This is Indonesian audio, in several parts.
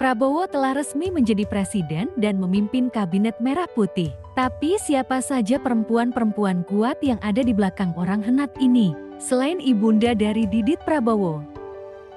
Prabowo telah resmi menjadi presiden dan memimpin kabinet merah putih. Tapi siapa saja perempuan-perempuan kuat yang ada di belakang orang henat ini, selain ibunda dari Didit Prabowo?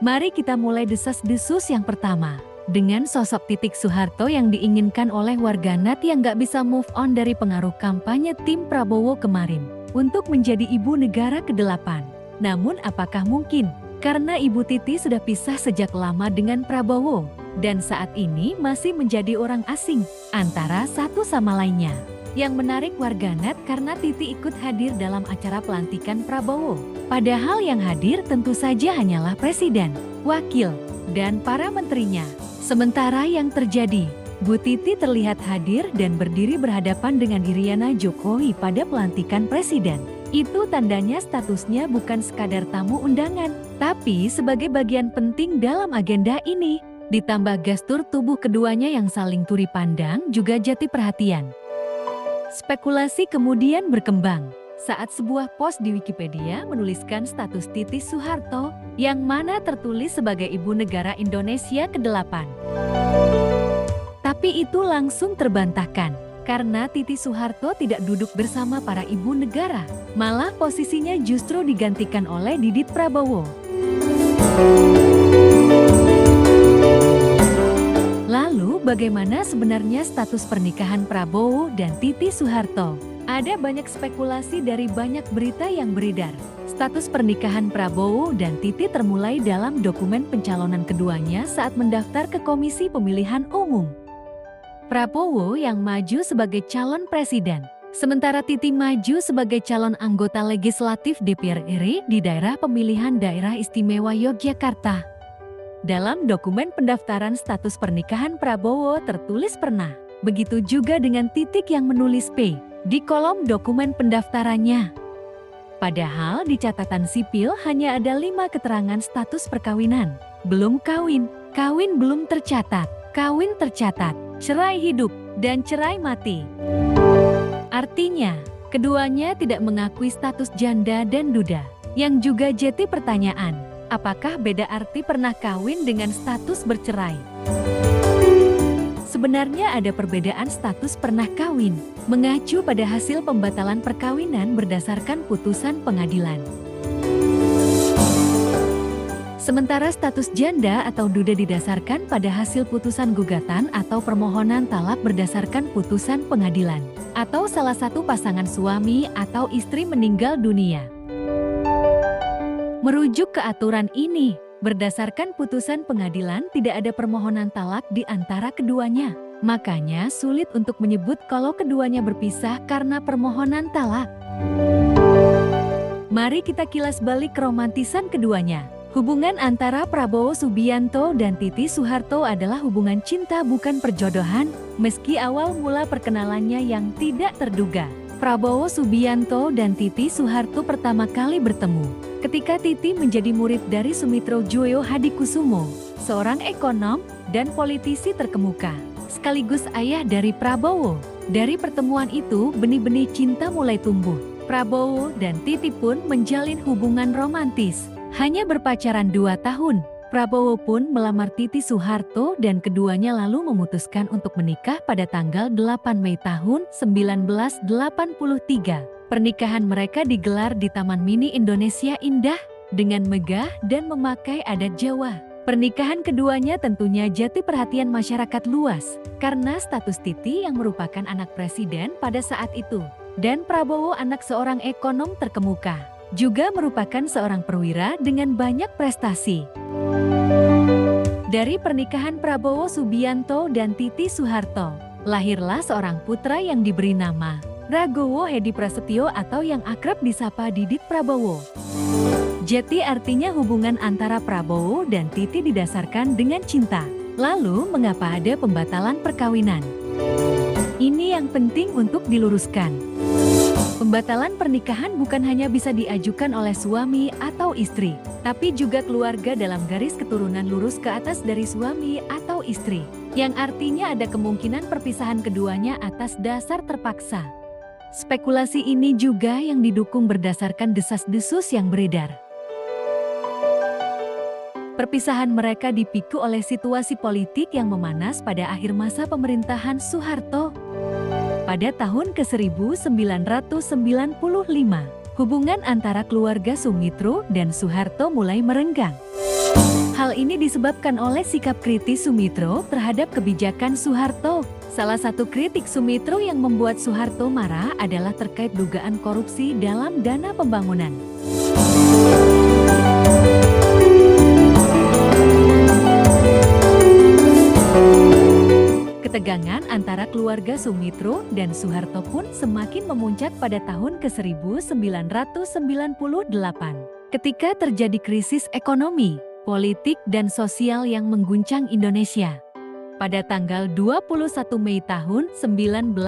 Mari kita mulai desas-desus yang pertama. Dengan sosok Titik Soeharto yang diinginkan oleh warganet yang gak bisa move on dari pengaruh kampanye tim Prabowo kemarin untuk menjadi ibu negara ke-8. Namun apakah mungkin? Karena Ibu Titi sudah pisah sejak lama dengan Prabowo dan saat ini masih menjadi orang asing antara satu sama lainnya. Yang menarik warganet karena Titi ikut hadir dalam acara pelantikan Prabowo. Padahal yang hadir tentu saja hanyalah presiden, wakil, dan para menterinya. Sementara yang terjadi, Bu Titi terlihat hadir dan berdiri berhadapan dengan Iriana Jokowi pada pelantikan presiden. Itu tandanya statusnya bukan sekadar tamu undangan, tapi sebagai bagian penting dalam agenda ini. Ditambah gestur tubuh keduanya yang saling turi pandang juga jadi perhatian. Spekulasi kemudian berkembang saat sebuah post di Wikipedia menuliskan status Titi Soeharto yang mana tertulis sebagai Ibu Negara Indonesia ke-8. Tapi itu langsung terbantahkan karena Titi Soeharto tidak duduk bersama para ibu negara. Malah posisinya justru digantikan oleh Didit Prabowo. Lalu bagaimana sebenarnya status pernikahan Prabowo dan Titi Soeharto? Ada banyak spekulasi dari banyak berita yang beredar. Status pernikahan Prabowo dan Titi termulai dalam dokumen pencalonan keduanya saat mendaftar ke Komisi Pemilihan Umum. Prabowo yang maju sebagai calon presiden, sementara Titi maju sebagai calon anggota legislatif DPR RI di daerah pemilihan Daerah Istimewa Yogyakarta. Dalam dokumen pendaftaran status pernikahan Prabowo tertulis pernah. Begitu juga dengan Titik yang menulis P di kolom dokumen pendaftarannya. Padahal di catatan sipil hanya ada 5 keterangan status perkawinan. Belum kawin, kawin belum tercatat, kawin tercatat, cerai hidup, dan cerai mati. Artinya, keduanya tidak mengakui status janda dan duda. Yang juga jadi pertanyaan, apakah beda arti pernah kawin dengan status bercerai? Sebenarnya ada perbedaan status pernah kawin, mengacu pada hasil pembatalan perkawinan berdasarkan putusan pengadilan. Sementara status janda atau duda didasarkan pada hasil putusan gugatan atau permohonan talak berdasarkan putusan pengadilan, atau salah satu pasangan suami atau istri meninggal dunia. Merujuk ke aturan ini, berdasarkan putusan pengadilan tidak ada permohonan talak di antara keduanya. Makanya sulit untuk menyebut kalau keduanya berpisah karena permohonan talak. Mari kita kilas balik keromantisan keduanya. Hubungan antara Prabowo Subianto dan Titi Soeharto adalah hubungan cinta bukan perjodohan, meski awal mula perkenalannya yang tidak terduga. Prabowo Subianto dan Titi Soeharto pertama kali bertemu ketika Titi menjadi murid dari Sumitro Joyo Hadikusumo, seorang ekonom dan politisi terkemuka, sekaligus ayah dari Prabowo. Dari pertemuan itu, benih-benih cinta mulai tumbuh. Prabowo dan Titi pun menjalin hubungan romantis. Hanya berpacaran 2 tahun, Prabowo pun melamar Titi Soeharto dan keduanya lalu memutuskan untuk menikah pada tanggal 8 Mei tahun 1983. Pernikahan mereka digelar di Taman Mini Indonesia Indah dengan megah dan memakai adat Jawa. Pernikahan keduanya tentunya jadi perhatian masyarakat luas karena status Titi yang merupakan anak presiden pada saat itu dan Prabowo anak seorang ekonom terkemuka, juga merupakan seorang perwira dengan banyak prestasi. Dari pernikahan Prabowo Subianto dan Titi Soeharto, lahirlah seorang putra yang diberi nama Ragowo Hedi Prasetyo atau yang akrab disapa Didit Prabowo. Jadi artinya hubungan antara Prabowo dan Titi didasarkan dengan cinta. Lalu mengapa ada pembatalan perkawinan? Ini yang penting untuk diluruskan. Pembatalan pernikahan bukan hanya bisa diajukan oleh suami atau istri, tapi juga keluarga dalam garis keturunan lurus ke atas dari suami atau istri, yang artinya ada kemungkinan perpisahan keduanya atas dasar terpaksa. Spekulasi ini juga yang didukung berdasarkan desas-desus yang beredar. Perpisahan mereka dipicu oleh situasi politik yang memanas pada akhir masa pemerintahan Soeharto. Pada tahun ke-1995, hubungan antara keluarga Sumitro dan Soeharto mulai merenggang. Hal ini disebabkan oleh sikap kritis Sumitro terhadap kebijakan Soeharto. Salah satu kritik Sumitro yang membuat Soeharto marah adalah terkait dugaan korupsi dalam dana pembangunan. Ketegangan antara keluarga Sumitro dan Soeharto pun semakin memuncak pada tahun ke-1998. Ketika terjadi krisis ekonomi, politik dan sosial yang mengguncang Indonesia. Pada tanggal 21 Mei tahun 1998,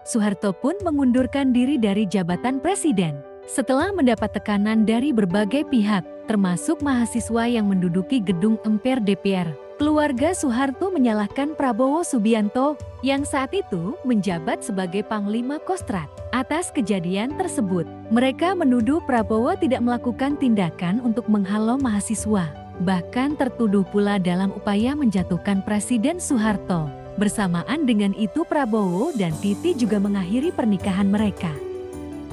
Soeharto pun mengundurkan diri dari jabatan presiden. Setelah mendapat tekanan dari berbagai pihak, termasuk mahasiswa yang menduduki gedung MPR DPR, keluarga Soeharto menyalahkan Prabowo Subianto, yang saat itu menjabat sebagai Panglima Kostrad, atas kejadian tersebut. Mereka menuduh Prabowo tidak melakukan tindakan untuk menghalau mahasiswa, bahkan tertuduh pula dalam upaya menjatuhkan Presiden Soeharto. Bersamaan dengan itu Prabowo dan Titi juga mengakhiri pernikahan mereka.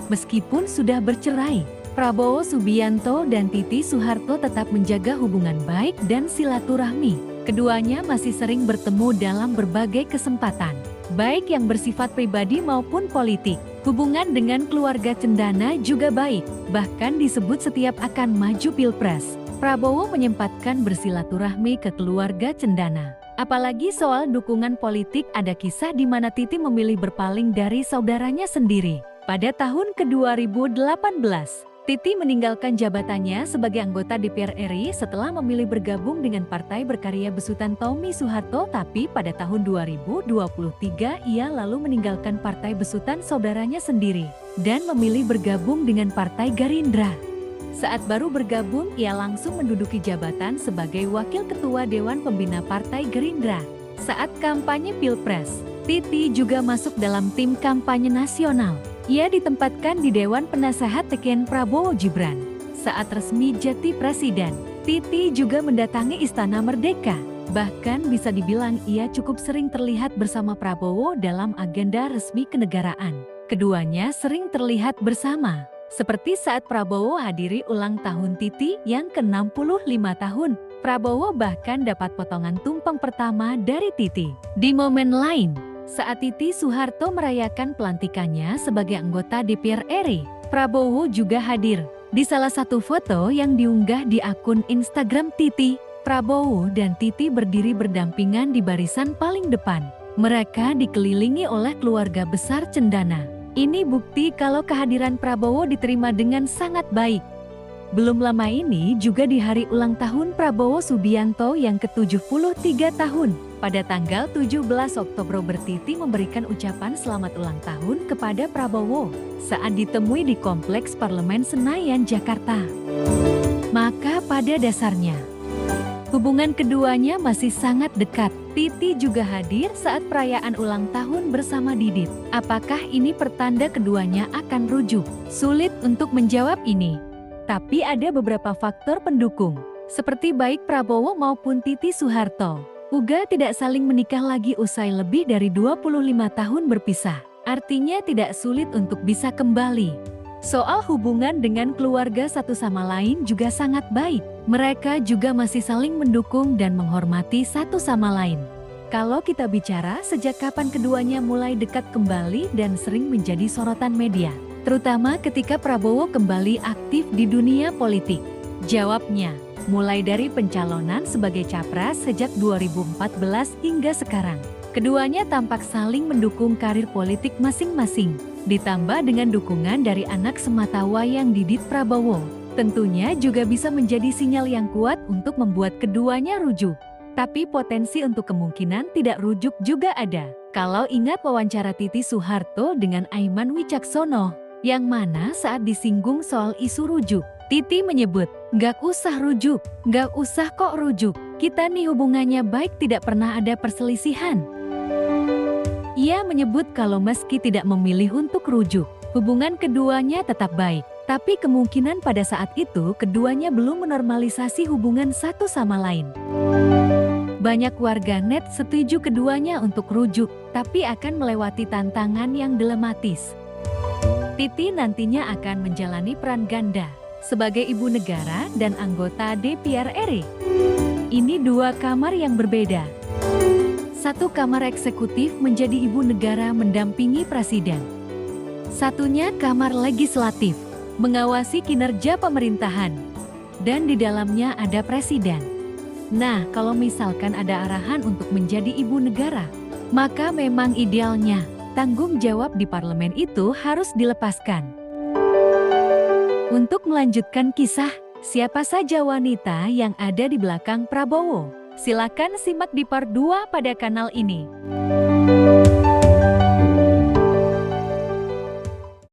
Meskipun sudah bercerai, Prabowo Subianto dan Titi Soeharto tetap menjaga hubungan baik dan silaturahmi. Keduanya masih sering bertemu dalam berbagai kesempatan, baik yang bersifat pribadi maupun politik. Hubungan dengan keluarga Cendana juga baik, bahkan disebut setiap akan maju Pilpres, Prabowo menyempatkan bersilaturahmi ke keluarga Cendana. Apalagi soal dukungan politik, ada kisah di mana Titi memilih berpaling dari saudaranya sendiri. Pada tahun ke-2018, Titi meninggalkan jabatannya sebagai anggota DPR RI setelah memilih bergabung dengan Partai Berkarya besutan Tommy Soeharto, tapi pada tahun 2023 ia lalu meninggalkan partai besutan saudaranya sendiri dan memilih bergabung dengan Partai Gerindra. Saat baru bergabung, ia langsung menduduki jabatan sebagai Wakil Ketua Dewan Pembina Partai Gerindra. Saat kampanye Pilpres, Titi juga masuk dalam tim kampanye nasional. Ia ditempatkan di Dewan Penasehat Teken Prabowo Gibran. Saat resmi jadi presiden, Titi juga mendatangi Istana Merdeka. Bahkan bisa dibilang ia cukup sering terlihat bersama Prabowo dalam agenda resmi kenegaraan. Keduanya sering terlihat bersama, seperti saat Prabowo hadiri ulang tahun Titi yang ke-65 tahun. Prabowo bahkan dapat potongan tumpeng pertama dari Titi. Di momen lain, saat Titi Soeharto merayakan pelantikannya sebagai anggota DPR RI, Prabowo juga hadir. Di salah satu foto yang diunggah di akun Instagram Titi, Prabowo dan Titi berdiri berdampingan di barisan paling depan. Mereka dikelilingi oleh keluarga besar Cendana. Ini bukti kalau kehadiran Prabowo diterima dengan sangat baik. Belum lama ini juga di hari ulang tahun Prabowo Subianto yang ke-73 tahun. Pada tanggal 17 Oktober Titi memberikan ucapan selamat ulang tahun kepada Prabowo saat ditemui di Kompleks Parlemen Senayan, Jakarta. Maka pada dasarnya, hubungan keduanya masih sangat dekat. Titi juga hadir saat perayaan ulang tahun bersama Didit. Apakah ini pertanda keduanya akan rujuk? Sulit untuk menjawab ini. Tapi ada beberapa faktor pendukung, seperti baik Prabowo maupun Titi Soeharto juga tidak saling menikah lagi usai lebih dari 25 tahun berpisah. Artinya tidak sulit untuk bisa kembali. Soal hubungan dengan keluarga satu sama lain juga sangat baik. Mereka juga masih saling mendukung dan menghormati satu sama lain. Kalau kita bicara sejak kapan keduanya mulai dekat kembali dan sering menjadi sorotan media, terutama ketika Prabowo kembali aktif di dunia politik. Jawabnya, mulai dari pencalonan sebagai capres sejak 2014 hingga sekarang. Keduanya tampak saling mendukung karir politik masing-masing. Ditambah dengan dukungan dari anak sematawayang Didit Prabowo, tentunya juga bisa menjadi sinyal yang kuat untuk membuat keduanya rujuk. Tapi potensi untuk kemungkinan tidak rujuk juga ada. Kalau ingat wawancara Titi Soeharto dengan Aiman Wicaksono, yang mana saat disinggung soal isu rujuk, Titi menyebut, "Gak usah rujuk, gak usah kok rujuk. Kita nih hubungannya baik, tidak pernah ada perselisihan." Ia menyebut kalau meski tidak memilih untuk rujuk, hubungan keduanya tetap baik. Tapi kemungkinan pada saat itu keduanya belum menormalisasi hubungan satu sama lain. Banyak warganet setuju keduanya untuk rujuk, tapi akan melewati tantangan yang dilematis. Titi nantinya akan menjalani peran ganda sebagai ibu negara dan anggota DPR RI. Ini dua kamar yang berbeda. Satu kamar eksekutif menjadi ibu negara mendampingi presiden. Satunya kamar legislatif, mengawasi kinerja pemerintahan. Dan di dalamnya ada presiden. Nah, kalau misalkan ada arahan untuk menjadi ibu negara, maka memang idealnya tanggung jawab di parlemen itu harus dilepaskan. Untuk melanjutkan kisah, siapa saja wanita yang ada di belakang Prabowo? Silakan simak di part 2 pada kanal ini.